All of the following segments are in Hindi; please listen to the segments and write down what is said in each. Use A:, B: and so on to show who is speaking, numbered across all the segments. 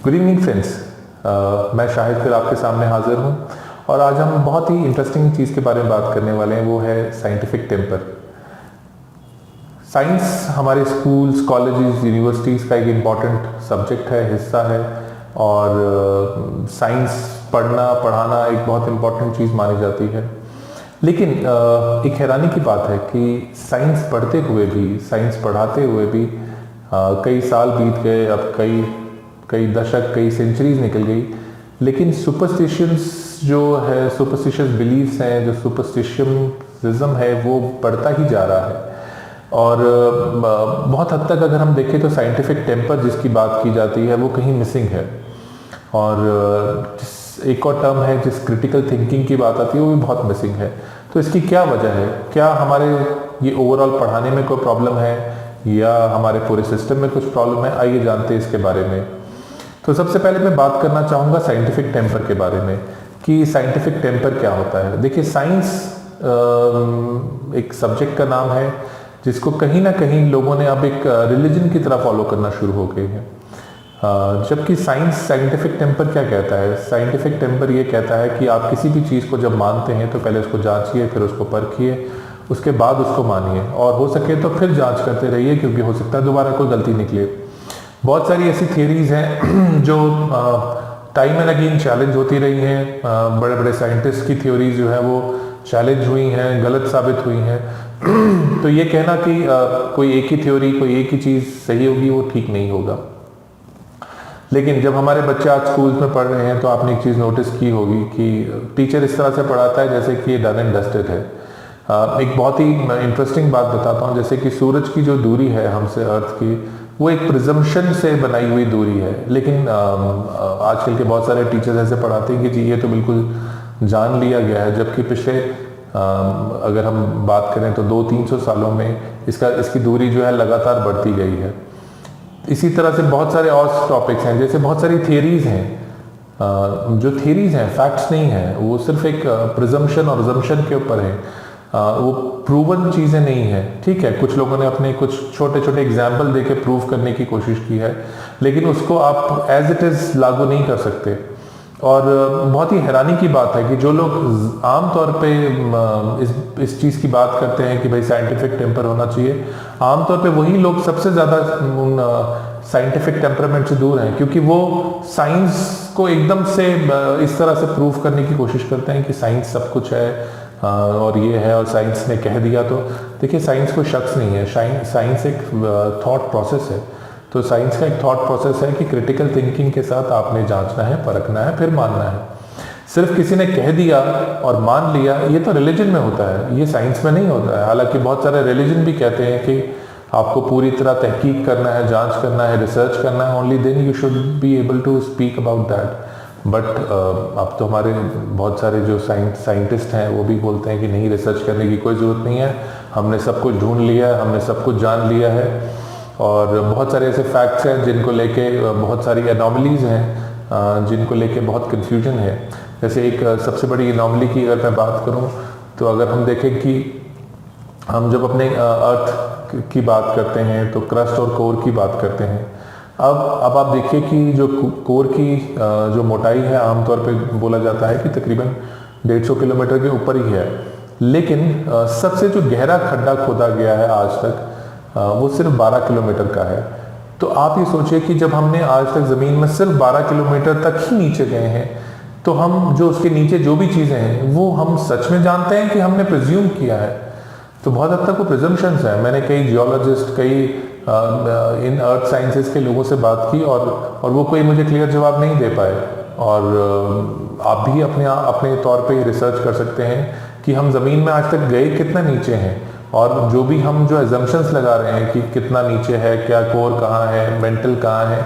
A: Good evening friends. मैं शाहिद फिर आपके सामने हाजिर हूँ और आज हम बहुत ही इंटरेस्टिंग चीज़ के बारे में बात करने वाले हैं, वो है साइंटिफिक टेम्पर। साइंस हमारे स्कूल्स, कॉलेजेस, यूनिवर्सिटीज़ का एक इम्पॉर्टेंट सब्जेक्ट है, हिस्सा है और साइंस पढ़ना पढ़ाना एक बहुत इम्पॉर्टेंट चीज़ मानी जाती है। लेकिन एक हैरानी की बात है कि साइंस पढ़ते हुए भी, साइंस पढ़ाते हुए भी कई साल बीत गए, अब कई दशक, कई सेंचुरीज निकल गई, लेकिन सुपरस्टिशंस जो है, सुपरस्टिशियस बिलीफ्स हैं, जो सुपरस्टिशनिज्म है, वो बढ़ता ही जा रहा है। और बहुत हद तक अगर हम देखें तो साइंटिफिक टेम्पर जिसकी बात की जाती है वो कहीं मिसिंग है। और एक और टर्म है जिस क्रिटिकल थिंकिंग की बात आती है वो भी बहुत मिसिंग है। तो इसकी क्या वजह है? क्या हमारे ये ओवरऑल पढ़ाने में कोई प्रॉब्लम है या हमारे पूरे सिस्टम में कुछ प्रॉब्लम है? आइए जानते हैं इसके बारे में। तो सबसे पहले मैं बात करना चाहूँगा साइंटिफिक टेम्पर के बारे में कि साइंटिफिक टेम्पर क्या होता है। देखिए, साइंस एक सब्जेक्ट का नाम है जिसको कहीं ना कहीं लोगों ने अब एक रिलीजन की तरह फॉलो करना शुरू हो गए हैं। जबकि साइंटिफिक टेम्पर क्या कहता है? साइंटिफिक टेम्पर ये कहता है कि आप किसी भी चीज़ को जब मानते हैं तो पहले उसको जांचिए, फिर उसको परखिए, उसके बाद उसको मानिए, और हो सके तो फिर जांच करते रहिए, क्योंकि हो सकता है दोबारा कोई गलती निकले। बहुत सारी ऐसी थियरीज हैं जो टाइम एंड अगेन चैलेंज होती रही हैं। बड़े बड़े साइंटिस्ट की थ्योरीज जो है वो चैलेंज हुई हैं, गलत साबित हुई हैं। तो ये कहना कि कोई एक ही थ्योरी, कोई एक ही चीज़ सही होगी, वो ठीक नहीं होगा। लेकिन जब हमारे बच्चे आज स्कूल्स में पढ़ रहे हैं तो आपने एक चीज़ नोटिस की होगी कि टीचर इस तरह से पढ़ाता है जैसे कि ये डन एंड डस्टेड है। एक बहुत ही इंटरेस्टिंग बात बताता हूँ। जैसे कि सूरज की जो दूरी है हमसे अर्थ की, वो एक प्रिजम्पशन से बनाई हुई दूरी है। लेकिन आजकल के बहुत सारे टीचर्स ऐसे पढ़ाते हैं कि जी ये तो बिल्कुल जान लिया गया है, जबकि पिछले अगर हम बात करें तो 200-300 सालों में इसकी दूरी जो है लगातार बढ़ती गई है। इसी तरह से बहुत सारे और टॉपिक्स हैं, जैसे बहुत सारी थियरीज हैं। जो थियरीज हैं फैक्ट्स नहीं हैं, वो सिर्फ एक प्रिजम्पशन और अजम्पशन के ऊपर है। वो प्रूवन चीज़ें नहीं है। ठीक है, कुछ लोगों ने अपने कुछ छोटे छोटे एग्जाम्पल देके प्रूव करने की कोशिश की है, लेकिन उसको आप एज इट इज़ लागू नहीं कर सकते। और बहुत ही हैरानी की बात है कि जो लोग आम तौर पे इस चीज़ की बात करते हैं कि भाई साइंटिफिक टेम्पर होना चाहिए, आमतौर पे वही लोग सबसे ज़्यादा साइंटिफिक टेम्परामेंट से दूर हैं, क्योंकि वो साइंस को एकदम से इस तरह से प्रूव करने की कोशिश करते हैं कि साइंस सब कुछ है और ये है, और साइंस ने कह दिया। तो देखिए, साइंस कोई शख्स नहीं है, साइंस एक थॉट प्रोसेस है। तो साइंस का एक थॉट प्रोसेस है कि क्रिटिकल थिंकिंग के साथ आपने जांचना है, परखना है, फिर मानना है। सिर्फ किसी ने कह दिया और मान लिया, ये तो रिलीजन में होता है, ये साइंस में नहीं होता है। हालांकि बहुत सारे रिलीजन भी कहते हैं कि आपको पूरी तरह तहकीक करना है, जांच करना है, रिसर्च करना है, only then you should be able to speak about that. But अब तो हमारे बहुत सारे जो साइंटिस्ट हैं वो भी बोलते हैं कि नहीं, रिसर्च करने की कोई ज़रूरत नहीं है, हमने सब कुछ ढूंढ लिया है, हमने सब कुछ जान लिया है। और बहुत सारे ऐसे फैक्ट्स हैं जिनको लेके बहुत सारी एनॉमलीज हैं जिनको लेके बहुत कन्फ्यूजन है। जैसे एक सबसे बड़ी एनॉमली की अगर मैं बात करूं, तो अगर हम देखें कि हम जब अपने अर्थ की बात करते हैं तो क्रस्ट और कोर की बात करते हैं। अब आप देखिए कि जो कोर की जो मोटाई है, आमतौर पे बोला जाता है कि तकरीबन 150 किलोमीटर के ऊपर ही है। लेकिन सबसे जो गहरा खड्डा खोदा गया है आज तक, वो सिर्फ 12 किलोमीटर का है। तो आप ये सोचिए कि जब हमने आज तक ज़मीन में सिर्फ 12 किलोमीटर तक ही नीचे गए हैं, तो हम जो उसके नीचे जो भी चीज़ें हैं वो हम सच में जानते हैं कि हमने प्रिज्यूम किया है? तो बहुत हद तक वो प्रिजम्पशंस हैं। मैंने कई जियोलॉजिस्ट, कई इन अर्थ साइंसेस के लोगों से बात की और वो कोई मुझे क्लियर जवाब नहीं दे पाए। और आप भी अपने तौर पे रिसर्च कर सकते हैं कि हम ज़मीन में आज तक गए कितना नीचे हैं, और जो भी हम जो एजम्पशंस लगा रहे हैं कि कितना नीचे है, क्या कोर कहाँ है, मेंटल कहाँ है,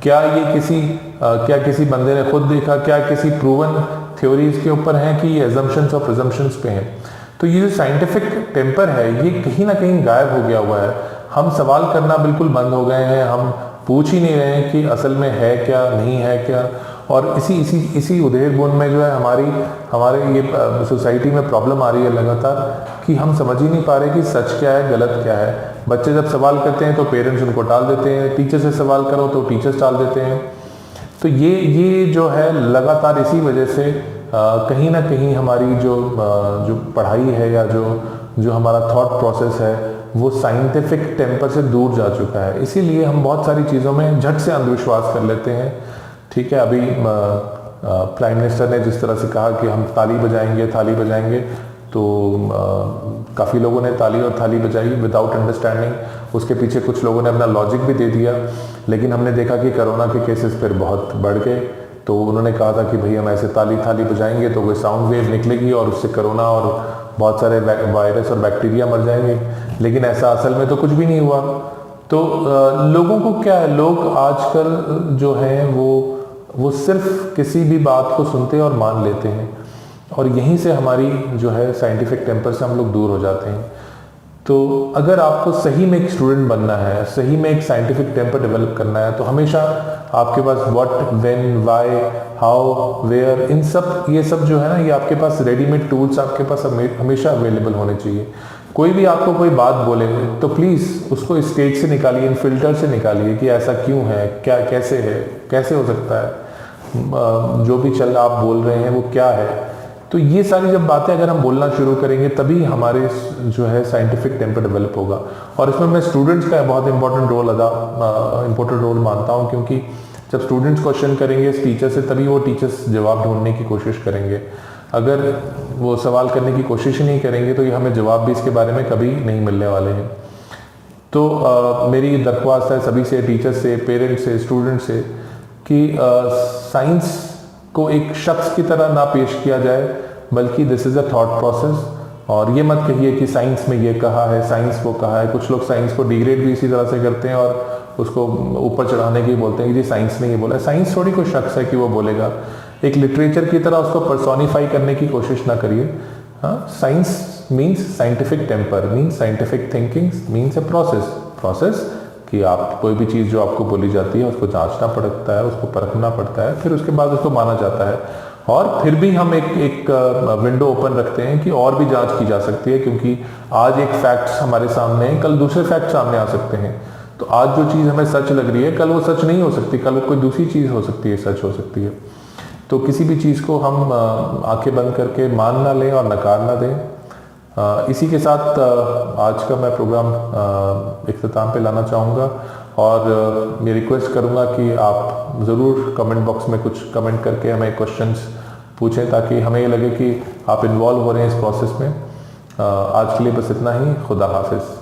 A: क्या ये क्या किसी बंदे ने खुद देखा, क्या किसी प्रूवन थ्योरीज के ऊपर है कि ये एजम्पशंस और प्रिजम्पशंस पे हैं? तो ये जो साइंटिफिक टेम्पर है ये कहीं ना कहीं गायब हो गया हुआ है। हम सवाल करना बिल्कुल बंद हो गए हैं, हम पूछ ही नहीं रहे हैं कि असल में है क्या, नहीं है क्या। और इसी उधेड़-बुन में जो है हमारे ये सोसाइटी में प्रॉब्लम आ रही है लगातार, कि हम समझ ही नहीं पा रहे कि सच क्या है, गलत क्या है। बच्चे जब सवाल करते हैं तो पेरेंट्स उनको टाल देते हैं, टीचर से सवाल करो तो टीचर्स टाल देते हैं। तो ये जो है लगातार इसी वजह से कहीं ना कहीं हमारी जो पढ़ाई है या जो हमारा थॉट प्रोसेस है वो साइंटिफिक टेम्पर से दूर जा चुका है। इसीलिए हम बहुत सारी चीज़ों में झट से अंधविश्वास कर लेते हैं। ठीक है, अभी प्राइम मिनिस्टर ने जिस तरह से कहा कि हम ताली बजाएंगे, तो काफ़ी लोगों ने ताली और थाली बजाई विदाउट अंडरस्टैंडिंग। उसके पीछे कुछ लोगों ने अपना लॉजिक भी दे दिया, लेकिन हमने देखा कि कोरोना के केसेस फिर बहुत बढ़ गए। तो उन्होंने कहा था कि भाई हम ऐसे ताली थाली बजाएंगे तो कोई साउंड वेव निकलेगी और उससे कोरोना और बहुत सारे वायरस और बैक्टीरिया मर जाएंगे, लेकिन ऐसा असल में तो कुछ भी नहीं हुआ। तो लोगों को क्या है, लोग आजकल जो हैं वो सिर्फ किसी भी बात को सुनते और मान लेते हैं, और यहीं से हमारी जो है साइंटिफिक टेम्पर से हम लोग दूर हो जाते हैं। तो अगर आपको सही में एक स्टूडेंट बनना है, सही में एक साइंटिफिक टेम्पर डेवलप करना है, तो हमेशा आपके पास what, when, why, how, where, ये सब जो है ना, ये आपके पास रेडीमेड टूल्स आपके पास हमेशा अवेलेबल होने चाहिए। कोई भी आपको कोई बात बोले तो प्लीज़ उसको स्टेज से निकालिए, इन फिल्टर से निकालिए कि ऐसा क्यों है, क्या कैसे है, कैसे हो सकता है, जो भी चल आप बोल रहे हैं वो क्या है। तो ये सारी जब बातें अगर हम बोलना शुरू करेंगे तभी हमारे जो है साइंटिफिक टेम्पर डेवलप होगा। और इसमें मैं स्टूडेंट्स का बहुत इंपॉर्टेंट रोल मानता हूँ, क्योंकि जब स्टूडेंट्स क्वेश्चन करेंगे टीचर से तभी वो टीचर्स जवाब ढूंढने की कोशिश करेंगे। अगर वो सवाल करने की कोशिश ही नहीं करेंगे तो ये हमें जवाब भी इसके बारे में कभी नहीं मिलने वाले हैं। तो मेरी दरख्वास्त है सभी से, टीचर्स से, पेरेंट्स से, स्टूडेंट से, कि साइंस को एक शख्स की तरह ना पेश किया जाए, बल्कि this is a thought process. और ये मत कहिए कि साइंस में ये कहा है, साइंस वो कहा है। कुछ लोग साइंस को डिग्रेड भी इसी तरह से करते हैं और उसको ऊपर चढ़ाने के बोलते हैं कि जी साइंस ने ये बोला। साइंस थोड़ी कोई शख्स है कि वो बोलेगा। एक लिटरेचर की तरह उसको पर्सोनिफाई करने की कोशिश ना करिए। हाँ, science means scientific temper, means scientific thinking, means a process कि आप कोई भी चीज़ जो आपको बोली जाती है उसको जांचना पड़ता है, उसको परखना पड़ता है, फिर उसके बाद उसको माना जाता है। और फिर भी हम एक विंडो ओपन रखते हैं कि और भी जांच की जा सकती है, क्योंकि आज एक फैक्ट्स हमारे सामने हैं, कल दूसरे फैक्ट सामने आ सकते हैं। तो आज जो चीज़ हमें सच लग रही है कल वो सच नहीं हो सकती, कल वो कोई दूसरी चीज़ हो सकती है, सच हो सकती है। तो किसी भी चीज़ को हम आंखें बंद करके मान ना लें और नकार ना दें। इसी के साथ आज का मैं प्रोग्राम इख्तिताम पे लाना चाहूँगा, और मैं रिक्वेस्ट करूँगा कि आप ज़रूर कमेंट बॉक्स में कुछ कमेंट करके हमें क्वेश्चंस पूछें, ताकि हमें ये लगे कि आप इन्वॉल्व हो रहे हैं इस प्रोसेस में। आज के लिए बस इतना ही। खुदा हाफिज़।